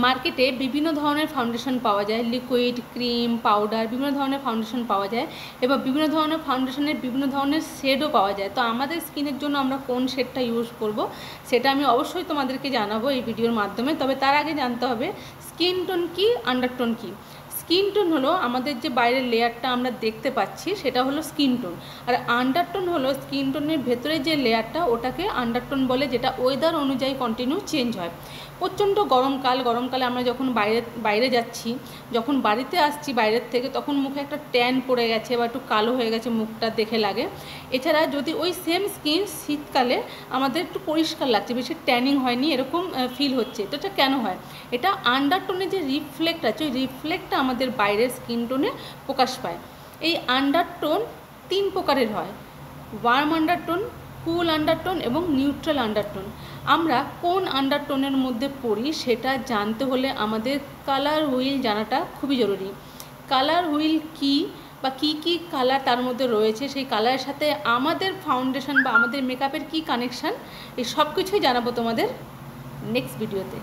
মার্কেটে বিভিন্ন ধরনের ফাউন্ডেশন পাওয়া যায়, লিকুইড, ক্রিম, পাউডার, বিভিন্ন ধরনের ফাউন্ডেশন পাওয়া যায় এবং বিভিন্ন ধরনের ফাউন্ডেশনের বিভিন্ন ধরনের শেডও পাওয়া যায়। তো আমাদের স্কিনের জন্য আমরা কোন শেডটা ইউজ করব সেটা আমি অবশ্যই তোমাদেরকে জানাবো এই ভিডিওর মাধ্যমে। তবে তার আগে জানতে হবে স্কিন টোন কী, আন্ডারটোন কী। স্কিন টোন হলো আমাদের যে বাইরের লেয়ারটা আমরা দেখতে পাচ্ছি সেটা হলো স্কিন টোন, আর আন্ডারটোন হলো স্কিন টোনের ভেতরে যে লেয়ারটা ওটাকে আন্ডারটোন বলে, যেটা ওয়েদার অনুযায়ী কন্টিনিউ চেঞ্জ হয়। প্রচণ্ড গরমকালে আমরা যখন বাইরে যাচ্ছি, যখন বাড়িতে আসছি বাইরের থেকে, তখন মুখে একটা ট্যান পড়ে গেছে বা একটু কালো হয়ে গেছে মুখটা দেখে লাগে। এছাড়া যদি ওই সেম স্কিন শীতকালে আমাদের একটু পরিষ্কার লাগছে, বেশি ট্যানিং হয়নি এরকম ফিল হচ্ছে, তো এটা কেন হয়? এটা আন্ডারটোনের যে রিফ্লেক্ট আছে ওই রিফ্লেক্টটা আমাদের বাইরের স্কিন টোনে প্রকাশ পায়। এই আন্ডারটোন 3 প্রকারের হয়: ওয়ার্ম আন্ডারটোন, কুল আন্ডারটোন এবং নিউট্রাল আন্ডারটোন। আমরা কোন আন্ডারটোনের মধ্যে পড়ি সেটা জানতে হলে আমাদের কালার হুইল জানাটা খুবই জরুরি। কালার হুইল কী বা কী কী কালার তার মধ্যে রয়েছে, সেই কালারের সাথে আমাদের ফাউন্ডেশন বা আমাদের মেকআপের কী কানেকশান, এই সব কিছুই জানাবো তোমাদের নেক্সট ভিডিওতে।